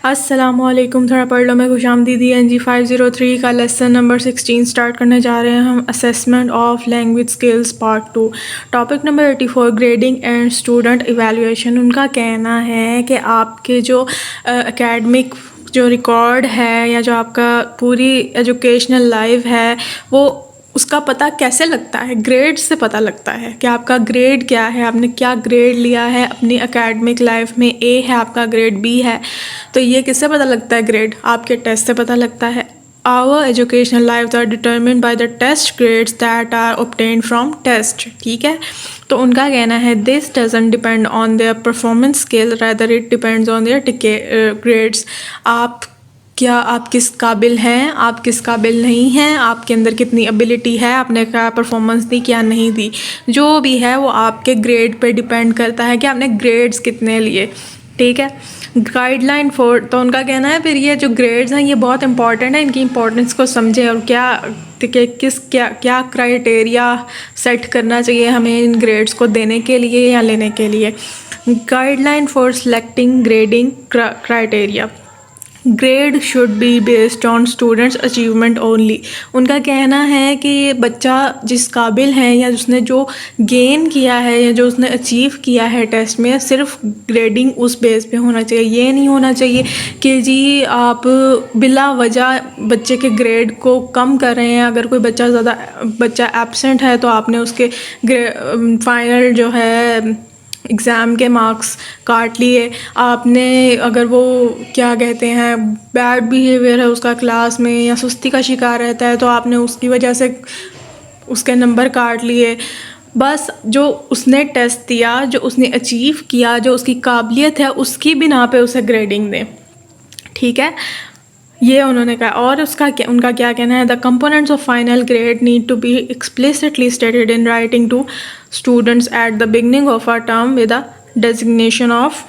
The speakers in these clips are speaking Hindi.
अस्सलामुअलैकुम। थोड़ा पढ़ लो। मैं खुशामदीदी NG 503 का लेसन नंबर 16 स्टार्ट करने जा रहे हैं हम। Assessment of language skills part 2। Topic number 84 grading and student evaluation. उनका कहना है कि आपके जो एकेडमिक जो रिकॉर्ड है या जो आपका पूरी एजुकेशनल लाइफ है वो उसका पता कैसे लगता है? ग्रेड से पता लगता है कि आपका ग्रेड क्या है, आपने क्या ग्रेड लिया है अपनी एकेडमिक लाइफ में। ए है आपका, ग्रेड बी है, तो ये किससे पता लगता है? ग्रेड आपके टेस्ट से पता लगता है। Our educational life are determined by the test grades that are obtained from test. ठीक है, तो उनका कहना है this doesn't depend on their performance skill, rather it depends on their grades. आप किस काबिल हैं, आप किस काबिल नहीं हैं, आपके अंदर कितनी एबिलिटी है, आपने क्या परफॉर्मेंस दी क्या नहीं दी, जो भी है वो आपके ग्रेड पे डिपेंड करता है कि आपने ग्रेड्स कितने लिए। ठीक है, गाइडलाइन फॉर, तो उनका कहना है फिर ये जो ग्रेड्स हैं ये बहुत इंपॉर्टेंट है, इनकी इंपॉर्टेंस को समझें और क्या क्राइटेरिया सेट करना चाहिए हमें इन ग्रेड्स को देने के लिए या लेने के लिए। Guideline for selecting grading criteria. Grade should be based on students achievement only. उनका कहना है कि ये बच्चा जिस काबिल है या उसने जो गेन किया है या जो उसने अचीव किया है टेस्ट में, सिर्फ ग्रेडिंग उस बेस पे होना चाहिए। ये नहीं होना चाहिए कि जी आप बिला वजह बच्चे के ग्रेड को कम कर रहे हैं। अगर कोई बच्चा एब्सेंट है तो आपने उसके फाइनल जो है एग्ज़ाम के मार्क्स काट लिए। आपने अगर वो क्या कहते हैं बैड बिहेवियर है उसका क्लास में या सुस्ती का शिकार रहता है तो आपने उसकी वजह से उसके नंबर काट लिए। बस जो उसने टेस्ट दिया, जो उसने अचीव किया, जो उसकी काबिलियत है उसकी बिना पे उसे ग्रेडिंग दें। ठीक है, ये उन्होंने कहा। और उनका क्या कहना है, the components of final grade need to be explicitly stated in writing to students at the beginning of a term with a designation of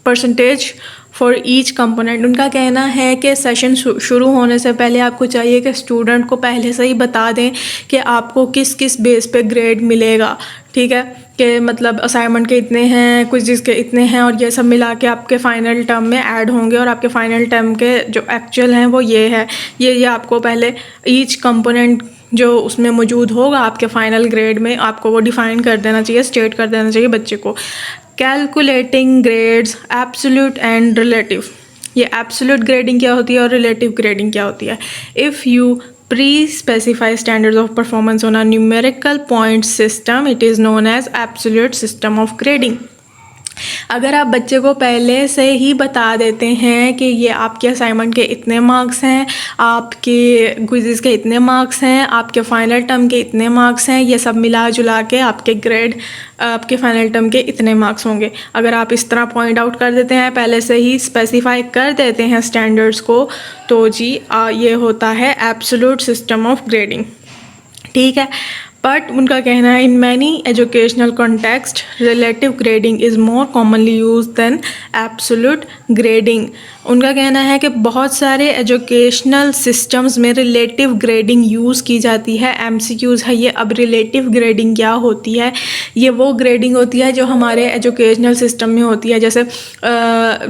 percentage for each component. उनका कहना है कि सेशन शुरू होने से पहले आपको चाहिए कि स्टूडेंट को पहले से ही बता दें कि आपको किस किस बेस पे ग्रेड मिलेगा। ठीक है, कि मतलब असाइनमेंट के इतने हैं, कुछ जिसके इतने हैं, और ये सब मिला के आपके फ़ाइनल टर्म में ऐड होंगे और आपके फ़ाइनल टर्म के जो एक्चुअल हैं वो ये है। ये आपको पहले ईच कंपोनेंट जो उसमें मौजूद होगा आपके फ़ाइनल ग्रेड में आपको वो डिफ़ाइन कर देना चाहिए, स्टेट कर देना चाहिए बच्चे को। Calculating grades absolute and relative. ये एब्सोल्यूट ग्रेडिंग क्या होती है और रिलेटिव ग्रेडिंग क्या होती है? If you pre-specify standards of performance on a numerical point system, it is known as absolute system of grading. अगर आप बच्चे को पहले से ही बता देते हैं कि ये आपके असाइनमेंट के इतने मार्क्स हैं, आपके क्विज़ के इतने मार्क्स हैं, आपके फ़ाइनल टर्म के इतने मार्क्स हैं, ये सब मिला जुला के आपके ग्रेड आपके फ़ाइनल टर्म के इतने मार्क्स होंगे। अगर आप इस तरह पॉइंट आउट कर देते हैं, पहले से ही स्पेसिफाई कर देते हैं स्टैंडर्ड्स को, तो जी ये होता है एब्सोल्यूट सिस्टम ऑफ ग्रेडिंग। ठीक है, बट उनका कहना है in many educational context relative grading is more commonly use than absolute grading. उनका कहना है कि बहुत सारे एजुकेशनल सिस्टम्स में रिलेटिव ग्रेडिंग यूज़ की जाती है। MCQs है ये। अब रिलेटिव ग्रेडिंग क्या होती है? ये वो ग्रेडिंग होती है जो हमारे एजुकेशनल सिस्टम में होती है। जैसे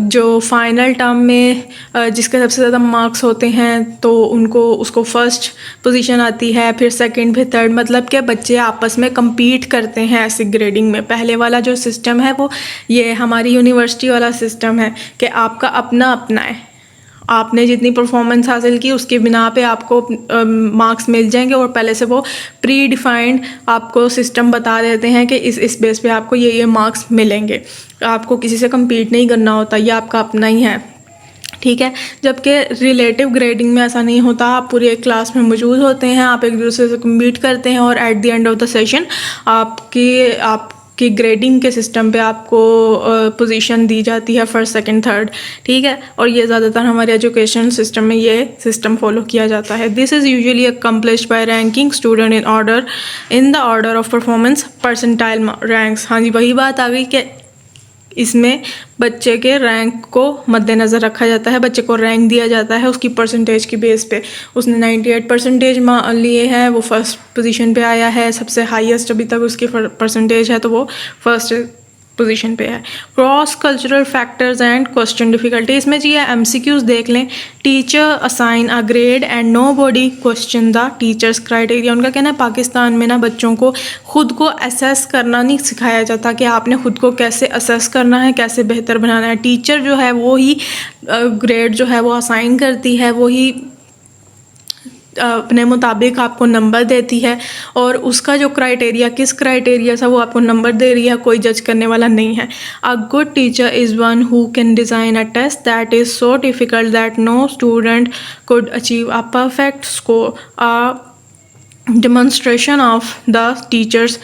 जो फाइनल टर्म में जिसके सबसे ज़्यादा मार्क्स होते हैं तो उसको फर्स्ट पोजीशन आती है, फिर सेकंड, फिर थर्ड। मतलब कि बच्चे आपस में compete करते हैं ऐसी ग्रेडिंग में। पहले वाला जो सिस्टम है वो ये हमारी यूनिवर्सिटी वाला सिस्टम है कि आपका अपना अपना है। आपने जितनी परफॉर्मेंस हासिल की उसकी बिना पे आपको मार्क्स मिल जाएंगे और पहले से वो प्री डिफाइंड आपको सिस्टम बता देते हैं कि इस बेस पे आपको ये मार्क्स मिलेंगे। आपको किसी से compete नहीं करना होता, ये आपका अपना ही है। ठीक है, जबकि रिलेटिव ग्रेडिंग में ऐसा नहीं होता। आप पूरी एक क्लास में मौजूद होते हैं, आप एक दूसरे से कम्पीट करते हैं और at the end of the session आपकी ग्रेडिंग के सिस्टम पे आपको पोजीशन दी जाती है, फर्स्ट, सेकंड, थर्ड। ठीक है, और ये ज़्यादातर हमारे एजुकेशन सिस्टम में ये सिस्टम फॉलो किया जाता है। This is usually accomplished by ranking student in the order of performance percentile ranks. हाँ जी, वही बात आ गई कि इसमें बच्चे के रैंक को मद्देनज़र रखा जाता है। बच्चे को रैंक दिया जाता है उसकी परसेंटेज की बेस पे। उसने 98% लिए हैं, वो फर्स्ट पोजीशन पे आया है, सबसे हाईएस्ट अभी तक उसकी परसेंटेज है, तो वो फर्स्ट पोजीशन पे है। Cross cultural factors and question difficulty, इसमें जी है MCQs देख लें। Teacher assign a grade and nobody question the teacher's criteria. उनका कहना है पाकिस्तान में ना बच्चों को खुद को असेस करना नहीं सिखाया जाता कि आपने खुद को कैसे असेस करना है, कैसे बेहतर बनाना है। टीचर जो है वो ही ग्रेड जो है वो असाइन करती है, वो ही अपने मुताबिक आपको नंबर देती है, और उसका जो क्राइटेरिया किस क्राइटेरिया से वो आपको नंबर दे रही है कोई जज करने वाला नहीं है। A good teacher is one who can design a test that is so difficult that no student could achieve a perfect score, a demonstration of the teacher's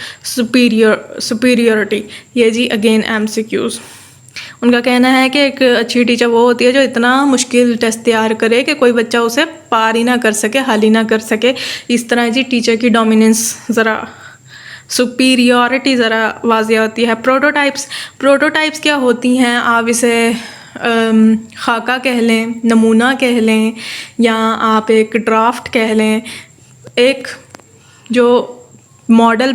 superiority. ये जी अगेन MCQs। उनका कहना है कि एक अच्छी टीचर वो होती है जो इतना मुश्किल टेस्ट तैयार करे कि कोई बच्चा उसे पार ही ना कर सके, हल ही ना कर सके। इस तरह जी टीचर की डोमिनेंस ज़रा सुपीरियरिटी ज़रा वाज़िया होती है। प्रोटोटाइप्स क्या होती हैं, आप इसे खाका कह लें, नमूना कह लें, या आप एक ड्राफ्ट कह लें। एक जो मॉडल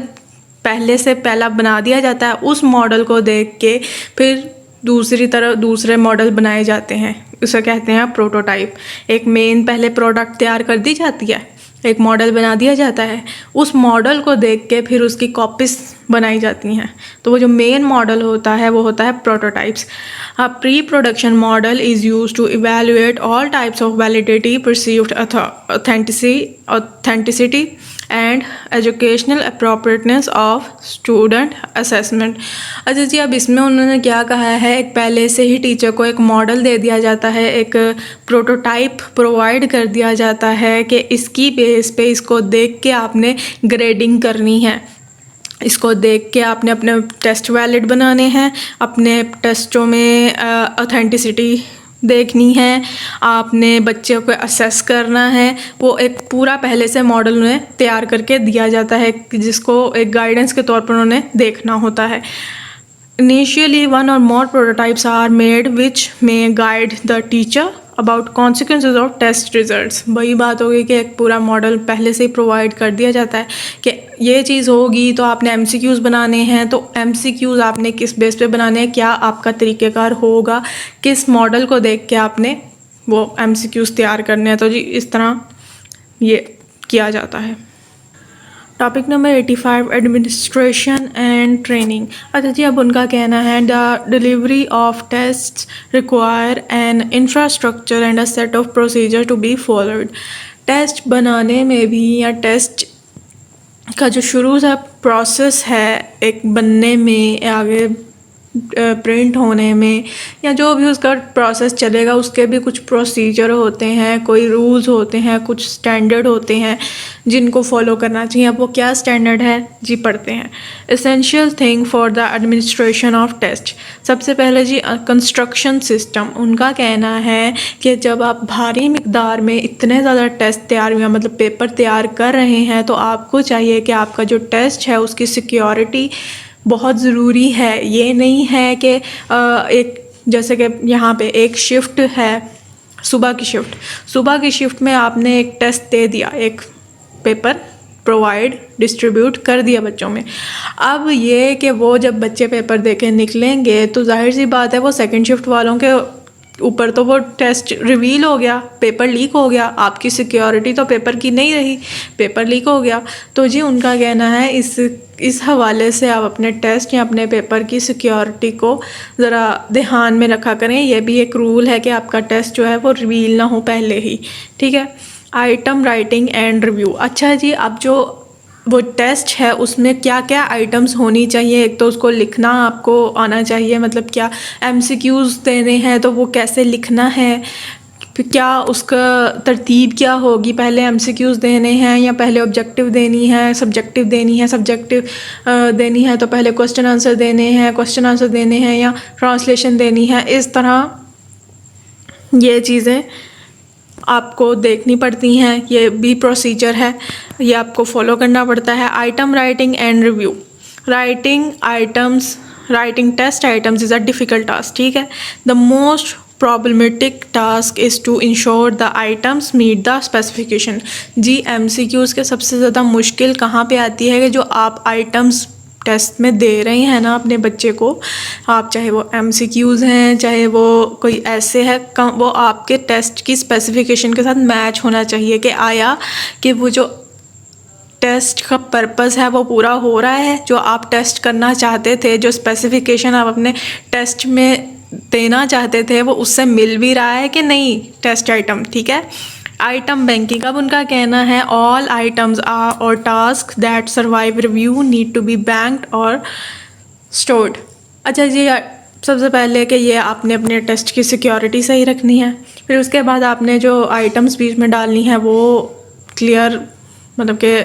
पहले से पहला बना दिया जाता है, उस मॉडल को देख के फिर दूसरे मॉडल बनाए जाते हैं, उसे कहते हैं प्रोटोटाइप। एक मेन पहले प्रोडक्ट तैयार कर दी जाती है, एक मॉडल बना दिया जाता है, उस मॉडल को देख के फिर उसकी कॉपीज बनाई जाती हैं। तो वो जो मेन मॉडल होता है वो होता है prototypes. A pre production model is use to evaluate all types of validity, perceived authenticity and educational appropriateness of student assessment. अच्छा जी, अब इसमें उन्होंने क्या कहा है, एक पहले से ही टीचर को एक मॉडल दे दिया जाता है, एक प्रोटोटाइप प्रोवाइड कर दिया जाता है कि इसकी बेस पे इसको देख के आपने ग्रेडिंग करनी है, इसको देख के आपने अपने टेस्ट वैलिड बनाने हैं, अपने टेस्टों में ऑथेंटिसिटी देखनी है, आपने बच्चे को असेस करना है। वो एक पूरा पहले से मॉडल उन्हें तैयार करके दिया जाता है जिसको एक गाइडेंस के तौर पर उन्हें देखना होता है। Initially, one or more prototypes are made which may guide the teacher about consequences of test results। वही बात होगी कि एक पूरा मॉडल पहले से ही प्रोवाइड कर दिया जाता है कि ये चीज़ होगी तो आपने MCQs बनाने हैं, तो MCQs आपने किस बेस पे बनाने हैं, क्या आपका तरीक़ेकार होगा, किस मॉडल को देख के आपने वो MCQs तैयार करने हैं। तो जी इस तरह ये किया जाता है। Topic number 85 administration and training. अच्छा जी, अब उनका कहना है the delivery of test require an infrastructure and a set of procedure to be followed. Test बनाने में भी या टेस्ट का जो शुरू से प्रोसेस है एक बनने में, आगे प्रिंट होने में, या जो भी उसका प्रोसेस चलेगा उसके भी कुछ प्रोसीजर होते हैं, कोई रूल्स होते हैं, कुछ स्टैंडर्ड होते हैं जिनको फॉलो करना चाहिए। अब वो क्या स्टैंडर्ड है जी पढ़ते हैं। Essential thing for the administration of test. सबसे पहले जी कंस्ट्रक्शन सिस्टम। उनका कहना है कि जब आप भारी मिकदार में इतने ज़्यादा टेस्ट तैयार हुए, मतलब पेपर तैयार कर रहे हैं, तो आपको चाहिए कि आपका जो टेस्ट है उसकी सिक्योरिटी बहुत ज़रूरी है। ये नहीं है कि एक जैसे कि यहाँ पे एक शिफ्ट है, सुबह की शिफ्ट में आपने एक टेस्ट दे दिया, एक पेपर प्रोवाइड डिस्ट्रीब्यूट कर दिया बच्चों में। अब ये कि वो जब बच्चे पेपर दे के निकलेंगे तो जाहिर सी बात है वो सेकंड शिफ्ट वालों के ऊपर तो वो टेस्ट रिवील हो गया, पेपर लीक हो गया, आपकी सिक्योरिटी तो पेपर की नहीं रही, पेपर लीक हो गया। तो जी उनका कहना है इस हवाले से आप अपने टेस्ट या अपने पेपर की सिक्योरिटी को ज़रा ध्यान में रखा करें। यह भी एक रूल है कि आपका टेस्ट जो है वो रिवील ना हो पहले ही, ठीक है। Item writing and review. अच्छा जी, अब जो वो टेस्ट है उसमें क्या क्या आइटम्स होनी चाहिए। एक तो उसको लिखना आपको आना चाहिए, मतलब क्या MCQs देने हैं तो वो कैसे लिखना है, फिर क्या उसका तरतीब क्या होगी, पहले MCQs देने हैं या पहले ऑब्जेक्टिव देनी है, सब्जेक्टिव देनी है, सब्जेक्टिव देनी है तो पहले क्वेश्चन आंसर देने हैं या ट्रांसलेशन देनी है। इस तरह ये चीज़ें आपको देखनी पड़ती हैं, ये भी प्रोसीजर है, ये आपको फॉलो करना पड़ता है। Item writing and review. Writing test items is a difficult task, ठीक है। The most problematic task is to ensure the items meet the specification. जी MCQs के सबसे ज़्यादा मुश्किल कहाँ पे आती है कि जो आप आइटम्स टेस्ट में दे रहे हैं ना अपने बच्चे को, आप चाहे वो MCQs हैं चाहे वो कोई ऐसे है, वो आपके टेस्ट की स्पेसिफिकेशन के साथ मैच होना चाहिए कि आया कि वो जो टेस्ट का पर्पस है वो पूरा हो रहा है, जो आप टेस्ट करना चाहते थे, जो स्पेसिफिकेशन आप अपने टेस्ट में देना चाहते थे वो उससे मिल भी रहा है कि नहीं टेस्ट आइटम। ठीक है, आइटम बैंकिंग। अब उनका कहना है ऑल आइटम्स आर और task that survive review need to be banked और स्टोर्ड। अच्छा जी, सबसे पहले कि ये आपने अपने टेस्ट की सिक्योरिटी सही रखनी है, फिर उसके बाद आपने जो आइटम्स बीच में डालनी है वो क्लियर, मतलब कि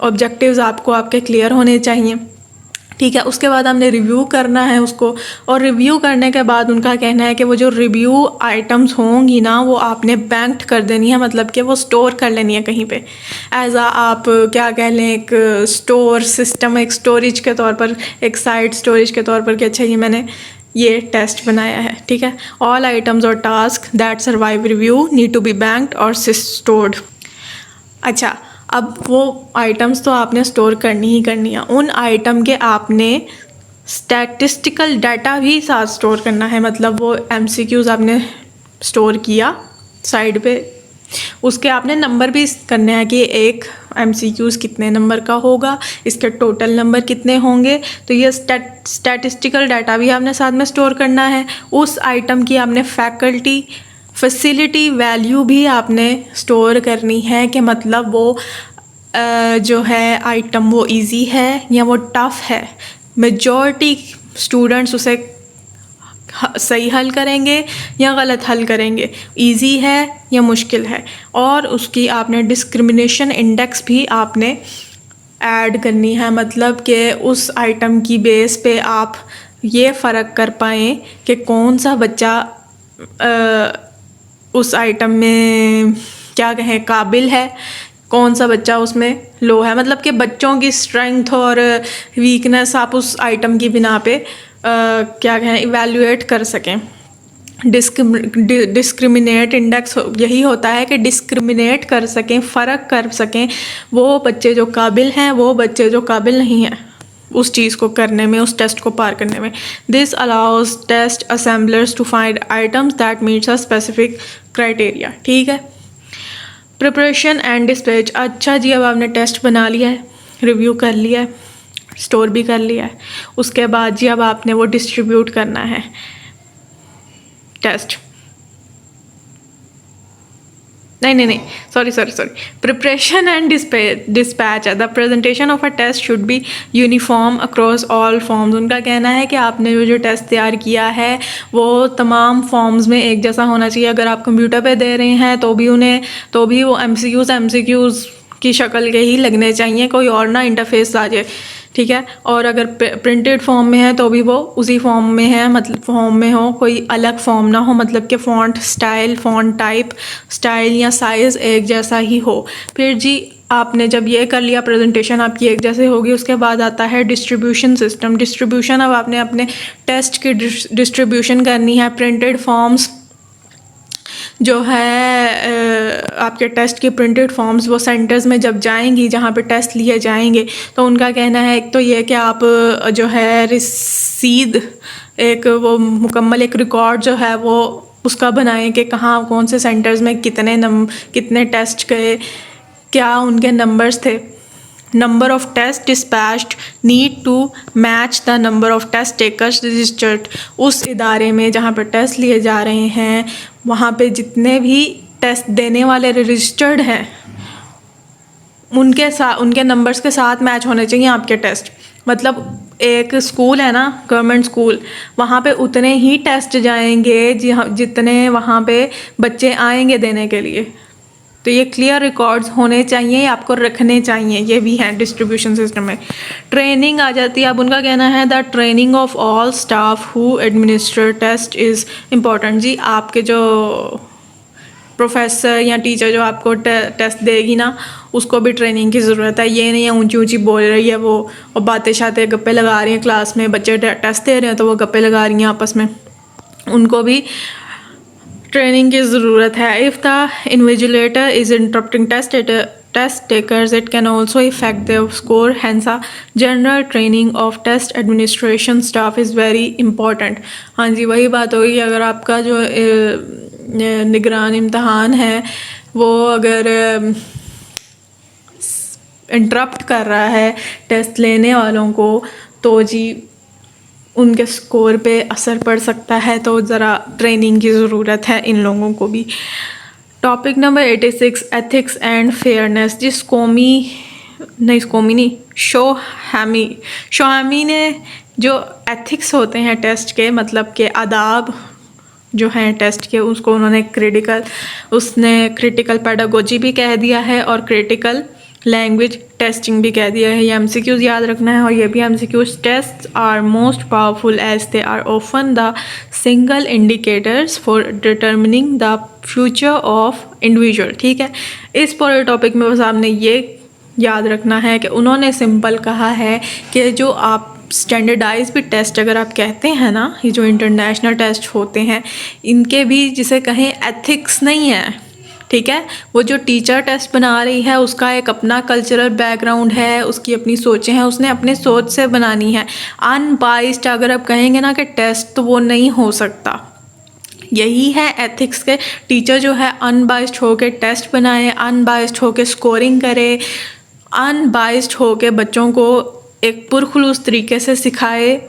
ऑब्जेक्टिव्स आपको आपके क्लियर होने चाहिए। ठीक है, उसके बाद हमने रिव्यू करना है उसको, और रिव्यू करने के बाद उनका कहना है कि वो जो रिव्यू आइटम्स होंगी ना वो आपने बैंक्ड कर देनी है, मतलब कि वो स्टोर कर लेनी है कहीं पे एज आप क्या कह लें एक स्टोर सिस्टम, एक स्टोरेज के तौर पर, एक साइड स्टोरेज के तौर पर कि अच्छा ये मैंने ये टेस्ट बनाया है। ठीक है, ऑल आइटम्स और task that survive review need to be banked और स्टोर्ड। अच्छा, अब वो आइटम्स तो आपने स्टोर करनी ही करनी है, उन आइटम के आपने स्टैटिस्टिकल डाटा भी साथ स्टोर करना है, मतलब वो MCQs आपने स्टोर किया साइड पे, उसके आपने नंबर भी करने हैं कि एक MCQs कितने नंबर का होगा, इसके टोटल नंबर कितने होंगे, तो ये स्टैटिस्टिकल डाटा भी आपने साथ में स्टोर करना है। उस आइटम की आपने फैकल्टी फैसिलिटी वैल्यू भी आपने स्टोर करनी है कि मतलब वो जो है आइटम वो इजी है या वो टफ़ है, मेजॉरिटी स्टूडेंट्स उसे सही हल करेंगे या गलत हल करेंगे, इजी है या मुश्किल है, और उसकी आपने डिस्क्रिमिनेशन इंडेक्स भी आपने ऐड करनी है, मतलब कि उस आइटम की बेस पे आप ये फ़र्क कर पाएँ कि कौन सा बच्चा उस आइटम में क्या कहें काबिल है, कौन सा बच्चा उसमें लो है, मतलब कि बच्चों की स्ट्रेंथ और वीकनेस आप उस आइटम की बिना पे क्या कहें इवैल्यूएट कर सकें। डिस्क्रिमिनेट इंडेक्स यही होता है कि डिस्क्रिमिनेट कर सकें, फ़र्क कर सकें वो बच्चे जो काबिल हैं वो बच्चे जो काबिल नहीं हैं उस चीज़ को करने में, उस टेस्ट को पार करने में। This allows test assemblers to find items that meets a specific criteria. ठीक है, प्रिपरेशन एंड डिस्पैच। अच्छा जी, अब आपने टेस्ट बना लिया है, रिव्यू कर लिया है, स्टोर भी कर लिया है, उसके बाद जी अब आपने वो डिस्ट्रीब्यूट करना है टेस्ट। नहीं, sorry, preparation and dispatch. The presentation of a test should be uniform across all forms. उनका कहना है कि आपने जो टेस्ट तैयार किया है वो तमाम फॉर्म्स में एक जैसा होना चाहिए। अगर आप कंप्यूटर पे दे रहे हैं तो भी वो MCQs की शक्ल के ही लगने चाहिए, कोई और ना इंटरफेस आ जाए। ठीक है, और अगर प्रिंटेड फॉर्म में है तो भी वो उसी फॉर्म में है, मतलब फॉर्म में हो, कोई अलग फॉर्म ना हो, मतलब कि font style, font type, style या साइज़ एक जैसा ही हो। फिर जी आपने जब ये कर लिया, प्रेजेंटेशन आपकी एक जैसे होगी, उसके बाद आता है डिस्ट्रीब्यूशन सिस्टम। डिस्ट्रीब्यूशन, अब आपने अपने टेस्ट की डिस्ट्रीब्यूशन करनी है। प्रिंटेड फॉर्म्स जो है आपके टेस्ट की प्रिंटेड फॉर्म्स वो सेंटर्स में जब जाएंगी जहाँ पे टेस्ट लिए जाएंगे, तो उनका कहना है एक तो ये कि आप जो है रसीद, एक वो मुकम्मल एक रिकॉर्ड जो है वो उसका बनाएं कि कहाँ कौन से सेंटर्स में कितने टेस्ट गए, क्या उनके नंबर्स थे। Number of test dispatched need to match the number of test takers registered. उस इदारे में जहाँ पर टेस्ट लिए जा रहे हैं वहाँ पे जितने भी टेस्ट देने वाले रजिस्टर्ड हैं उनके नंबर्स के साथ मैच होने चाहिए आपके टेस्ट। मतलब एक स्कूल है ना, गवर्नमेंट स्कूल, वहाँ पे उतने ही टेस्ट जाएंगे जितने वहाँ पे बच्चे आएंगे देने के लिए। तो ये क्लियर रिकॉर्ड्स होने चाहिए, आपको रखने चाहिए, ये भी है डिस्ट्रीब्यूशन सिस्टम में। ट्रेनिंग आ जाती है। अब उनका कहना है the training of all staff who administer test is important. जी आपके जो प्रोफेसर या टीचर जो आपको टेस्ट देगी ना, उसको भी ट्रेनिंग की ज़रूरत है। ये नहीं है ऊंची ऊंची बोल रही है वो और बातें शातें गप्पे लगा रही हैं क्लास में, बच्चे टेस्ट दे रहे हैं तो वो गप्पे लगा रही हैं आपस में, उनको भी ट्रेनिंग की ज़रूरत है। If the invigilator is interrupting test takers, it can also affect their score. Hence, a general training of test administration staff is very important. हाँ जी, वही बात होगी, अगर आपका जो निगरान इम्तहान है वो अगर इंटरप्ट कर रहा है टेस्ट लेने वालों को, तो जी उनके स्कोर पे असर पड़ सकता है, तो ज़रा ट्रेनिंग की ज़रूरत है इन लोगों को भी। Topic number 86, ethics and fairness. जी शोहामी ने जो एथिक्स होते हैं टेस्ट के, मतलब के आदाब जो हैं टेस्ट के, उसको उन्होंने क्रिटिकल पेडागोजी भी कह दिया है और क्रिटिकल लैंग्वेज टेस्टिंग भी कह दिया है। ये एमसीक्यूज याद रखना है, और ये भी MCQs test are most powerful as they are often the single indicators for determining the future of individual. ठीक है, इस पूरे टॉपिक में बस आपने ये याद रखना है कि उन्होंने सिंपल कहा है कि जो आप स्टैंडर्डाइज भी टेस्ट अगर आप कहते हैं ना, ये जो इंटरनेशनल टेस्ट होते हैं, इनके भी जिसे कहें एथिक्स नहीं है। ठीक है, वो जो टीचर टेस्ट बना रही है उसका एक अपना कल्चरल बैकग्राउंड है, उसकी अपनी सोचें हैं, उसने अपने सोच से बनानी है। अनबाइस्ड अगर आप कहेंगे ना कि टेस्ट, तो वो नहीं हो सकता। यही है एथिक्स के। टीचर जो है अनबाइस्ड होके टेस्ट बनाए, अनबाइस्ड होके स्कोरिंग करे, अनबाइस्ड होके बच्चों को एक पुरखुलूस तरीके से सिखाए।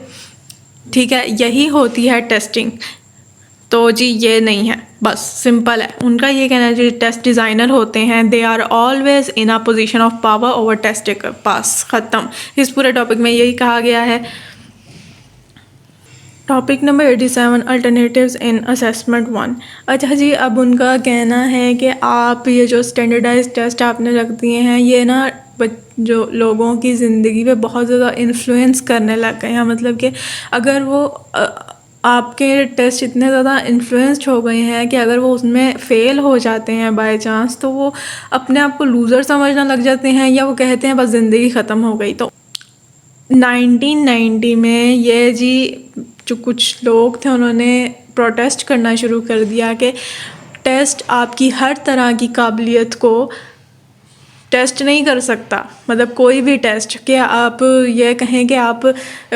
ठीक है, यही होती है टेस्टिंग। तो जी ये नहीं है, बस सिंपल है उनका ये कहना है। जो टेस्ट डिज़ाइनर होते हैं, they are always in a position of power over test taker. पास, ख़त्म। इस पूरे टॉपिक में यही कहा गया है। Topic number 87, alternatives in assessment 1। अच्छा जी, अब उनका कहना है कि आप ये जो स्टैंडर्डाइज टेस्ट आपने रख दिए हैं, ये ना जो लोगों की ज़िंदगी पे बहुत ज़्यादा इन्फ्लुएंस करने लग गए हैं। मतलब कि अगर वो आपके टेस्ट इतने ज़्यादा इन्फ्लुएंस्ड हो गए हैं कि अगर वो उसमें फ़ेल हो जाते हैं बाय चांस, तो वो अपने आप को लूज़र समझना लग जाते हैं, या वो कहते हैं बस ज़िंदगी ख़त्म हो गई। तो 1990 में ये जी जो कुछ लोग थे, उन्होंने प्रोटेस्ट करना शुरू कर दिया कि टेस्ट आपकी हर तरह की काबिलियत को टेस्ट नहीं कर सकता। मतलब कोई भी टेस्ट, कि आप ये कहें कि आप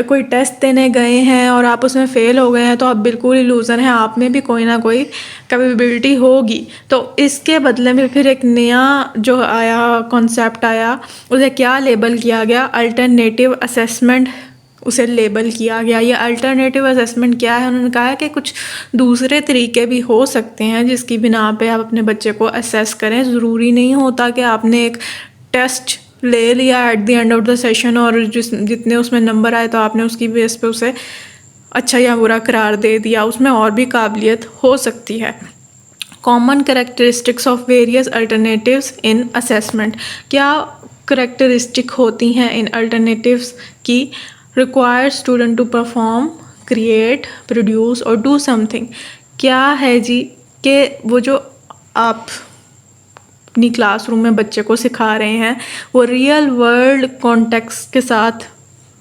कोई टेस्ट देने गए हैं और आप उसमें फ़ेल हो गए हैं, तो आप बिल्कुल ही लूज़र हैं, आप में भी कोई ना कोई कैपेबिलिटी होगी। तो इसके बदले में फिर एक नया जो आया कॉन्सेप्ट आया, उसे क्या लेबल किया गया? अल्टरनेटिव असेसमेंट उसे लेबल किया गया। ये अल्टरनेटिव असेसमेंट क्या है? उन्होंने कहा है कि कुछ दूसरे तरीके भी हो सकते हैं जिसकी बिना पे आप अपने बच्चे को असेस करें। ज़रूरी नहीं होता कि आपने एक टेस्ट ले लिया at the end of the session और जितने उसमें नंबर आए तो आपने उसकी बेस पे उसे अच्छा या बुरा करार दे दिया। उसमें और भी काबिलियत हो सकती है। Common characteristics of various alternatives in assessment. क्या करेक्टरिस्टिक होती हैं इन अल्टरनेटिव्स की? Require student to perform, create, produce और डू समथिंग। क्या है जी कि वो जो आप अपनी क्लासरूम में बच्चे को सिखा रहे हैं वो रियल वर्ल्ड कॉन्टेक्स्ट के साथ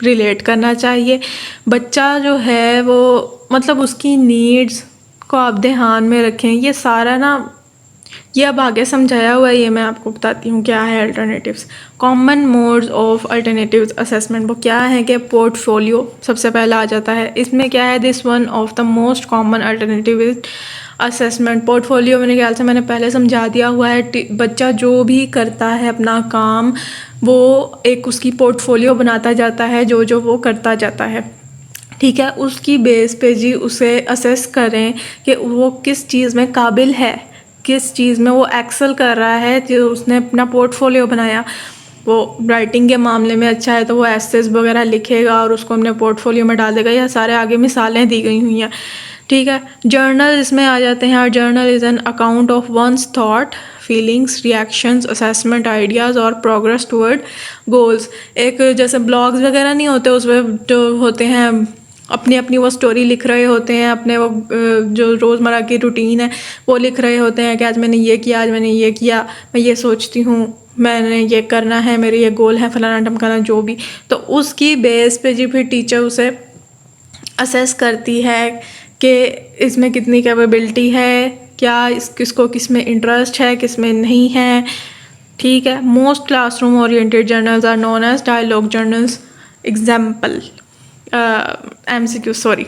रिलेट करना चाहिए। बच्चा जो है वो मतलब उसकी नीड्स को आप ध्यान में रखें। ये सारा ना ये अब आगे समझाया हुआ है, ये मैं आपको बताती हूँ क्या है alternatives. Common modes of alternatives assessment वो क्या है कि पोर्टफोलियो सबसे पहला आ जाता है। इसमें क्या है? This one of the most common alternative assessment. Portfolio मेरे ख्याल से मैंने पहले समझा दिया हुआ है। बच्चा जो भी करता है अपना काम, वो एक उसकी पोर्टफोलियो बनाता जाता है, जो जो वो करता जाता है। ठीक है, उसकी बेस पे जी उसे असेस करें कि वो किस चीज़ में काबिल है, किस चीज़ में वो एक्सेल कर रहा है। जो उसने अपना पोर्टफोलियो बनाया, वो राइटिंग के मामले में अच्छा है तो वो एसेस वगैरह लिखेगा और उसको अपने पोर्टफोलियो में डाल देगा। या सारे आगे मिसालें दी गई हुई हैं। ठीक है, जर्नल इसमें आ जाते हैं। Journal is an account of one's thought, feelings, reactions, assessment, ideas और प्रोग्रेस टुवर्ड गोल्स। एक जैसे ब्लॉग्स वगैरह नहीं होते, उसमें जो होते हैं अपनी अपनी वो स्टोरी लिख रहे होते हैं, अपने वो जो रोज़मर्रा की रूटीन है वो लिख रहे होते हैं कि आज मैंने ये किया, आज मैंने ये किया, मैं ये सोचती हूँ, मैंने ये करना है, मेरे ये गोल है, फलाना ढमकाना जो भी। तो उसकी बेस पे जी फिर टीचर उसे असेस करती है कि इसमें कितनी कैपेबिलिटी है, क्या किसको किस में इंटरेस्ट है, किस में नहीं है। ठीक है। Most classroom oriented journals are known as dialogue journals. Example MCQ sorry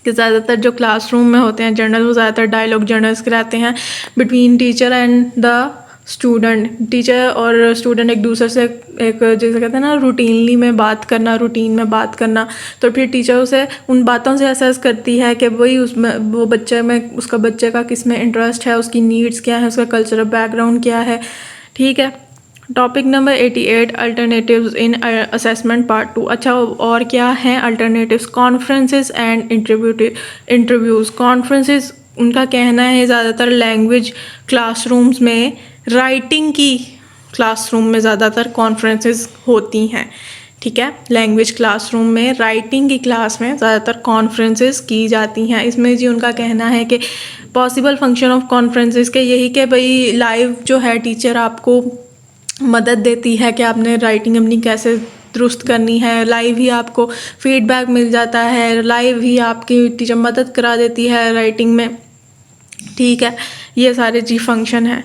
कि ज़्यादातर जो क्लासरूम में होते हैं जर्नल वो ज़्यादातर डायलॉग जर्नल्स कहलाते हैं between teacher and the student. Teacher और स्टूडेंट एक दूसरे से एक जैसे कहते हैं ना रूटीन में बात करना, तो फिर टीचर उसे उन बातों से असेस करती है कि वही उसमें वो उसका बच्चे का किस में इंटरेस्ट है, उसकी नीड्स क्या है, उसका कल्चरल बैकग्राउंड क्या है। ठीक है। Topic number 88 alternatives in assessment part 2। अच्छा, और क्या हैं alternatives? Conferences and interviews. Conferences उनका कहना है ज़्यादातर लैंग्वेज क्लासरूम्स में, राइटिंग की क्लासरूम में ज़्यादातर कॉन्फ्रेंसेस होती हैं। ठीक है। लैंग्वेज क्लासरूम में, राइटिंग की क्लास में ज़्यादातर कॉन्फ्रेंसेस की जाती हैं। इसमें जी उनका कहना है कि पॉसिबल फंक्शन ऑफ कॉन्फ्रेंसेस के यही कि भाई लाइव जो है टीचर आपको मदद देती है कि आपने राइटिंग अपनी कैसे दुरुस्त करनी है, लाइव ही आपको फीडबैक मिल जाता है, लाइव ही आपकी टीचर मदद करा देती है राइटिंग में। ठीक है। ये सारे जी फंक्शन हैं।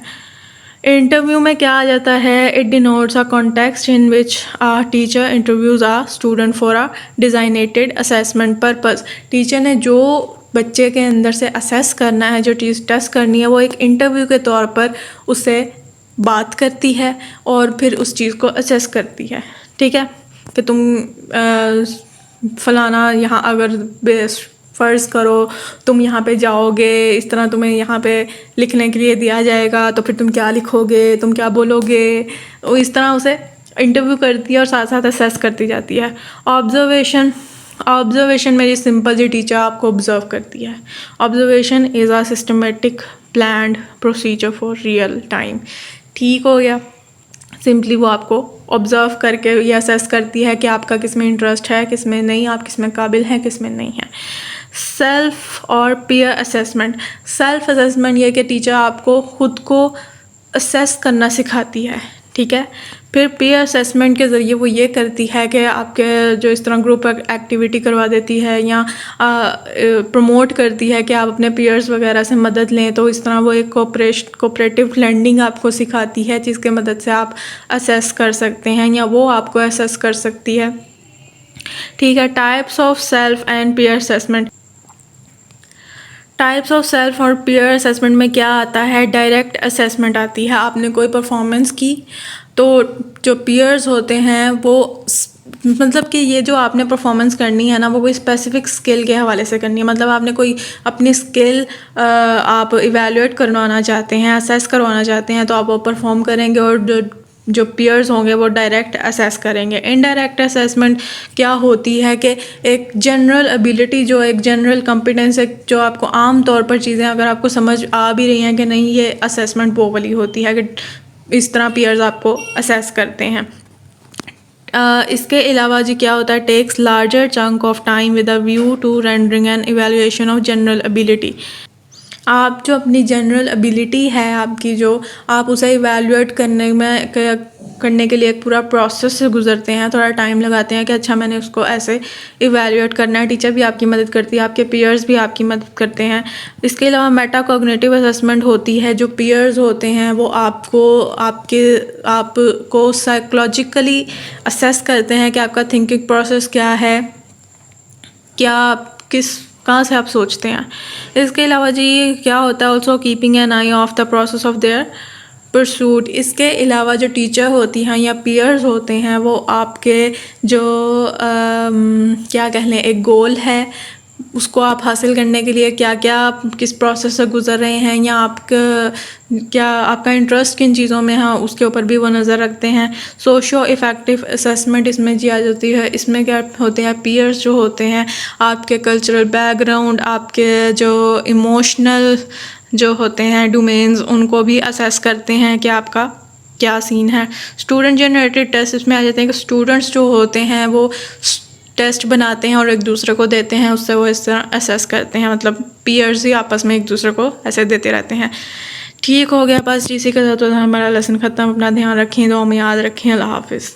इंटरव्यू में क्या आ जाता है? It denotes a context in which a teacher interviews a student for a designated assessment purpose. Teacher ने जो बच्चे के अंदर से असेस करना है, जो चीज़ टेस्ट करनी है, वो एक इंटरव्यू के तौर पर उससे बात करती है और फिर उस चीज़ को असेस करती है। ठीक है। कि तुम फलाना यहाँ अगर फ़र्ज़ करो तुम यहाँ पे जाओगे, इस तरह तुम्हें यहाँ पे लिखने के लिए दिया जाएगा, तो फिर तुम क्या लिखोगे, तुम क्या बोलोगे, वो इस तरह उसे इंटरव्यू करती है और साथ साथ असेस करती जाती है। ऑब्जर्वेशन में ये सिंपल जी टीचर आपको ऑब्जर्व करती है। Observation is a systematic planned procedure for real time. ठीक हो गया। सिंपली वो आपको ऑब्ज़र्व करके ये असेस करती है कि आपका किस में इंटरेस्ट है, किस में नहीं, आप किस में काबिल हैं, किस में नहीं है। सेल्फ और पीयर असेसमेंट। सेल्फ असेसमेंट ये कि टीचर आपको खुद को असेस करना सिखाती है। ठीक है। फिर पीयर असेसमेंट के ज़रिए वो ये करती है कि आपके जो इस तरह ग्रुप एक्टिविटी करवा देती है या प्रमोट करती है कि आप अपने पीयर्स वगैरह से मदद लें, तो इस तरह वो एक कोऑपरेटिव लर्निंग आपको सिखाती है जिसके मदद से आप असेस कर सकते हैं या वो आपको असेस कर सकती है। ठीक है। Types of self and peer assessment. Types of self और पीयर असेसमेंट में क्या आता है? डायरेक्ट असेसमेंट आती है। आपने कोई परफॉर्मेंस की तो जो पीयर्स होते हैं वो मतलब कि ये जो आपने परफॉर्मेंस करनी है ना, वो कोई स्पेसिफिक स्किल के हवाले से करनी है। मतलब आपने कोई अपनी स्किल आप इवेलुएट करवाना चाहते हैं, असेस करवाना चाहते हैं, तो आप वो परफॉर्म करेंगे और जो पीयर्स होंगे वो डायरेक्ट असेस करेंगे। इनडायरेक्ट असेसमेंट क्या होती है कि एक जनरल एबिलिटी, जो एक जनरल कॉम्पिटेंस है, जो आपको आम तौर पर चीज़ें अगर आपको समझ आ भी रही हैं कि नहीं, ये असेसमेंट वो वाली होती है कि इस तरह पीयर्स आपको असेस करते हैं। इसके अलावा जी क्या होता है? Takes larger chunk of time with a view to rendering an evaluation of general ability. आप जो अपनी जनरल एबिलिटी है आपकी, जो आप उसे इवेल्युएट करने के लिए एक पूरा प्रोसेस से गुजरते हैं, थोड़ा टाइम लगाते हैं कि अच्छा मैंने उसको ऐसे इवेल्युएट करना है। टीचर भी आपकी मदद करती है, आपके पीयर्स भी आपकी मदद करते हैं। इसके अलावा मेटाकॉग्निटिव असेसमेंट होती है। जो पीयर्स होते हैं वो आपको साइकोलॉजिकली असेस करते हैं कि आपका थिंकिंग प्रोसेस क्या है, क्या आप कहाँ से आप सोचते हैं। इसके अलावा जी क्या होता है? Also keeping an I of the process of their pursuit. इसके अलावा जो टीचर होती हैं या पीयर्स होते हैं वो आपके जो क्या कह लें, एक गोल है, उसको आप हासिल करने के लिए क्या क्या किस प्रोसेस से गुजर रहे हैं या आपका इंटरेस्ट किन चीज़ों में है, उसके ऊपर भी वो नज़र रखते हैं। सोशो इफ़ेक्टिव असेसमेंट इसमें जी आ जाती है। इसमें क्या होते हैं? पीयर्स जो होते हैं आपके कल्चरल बैकग्राउंड, आपके जो इमोशनल जो होते हैं डोमेन्स, उनको भी असेस करते हैं कि आपका क्या सीन है। स्टूडेंट जनरेटेड टेस्ट इसमें आ जाते हैं कि स्टूडेंट्स जो होते हैं वो टेस्ट बनाते हैं और एक दूसरे को देते हैं, उससे वो इस तरह असेस करते हैं। मतलब पीयर्स ही आपस में एक दूसरे को ऐसे देते रहते हैं। ठीक हो गया। बस इसी के साथ तो हमारा लेसन ख़त्म। अपना ध्यान रखें, दुआ में याद रखें। अल्लाह हाफिज़।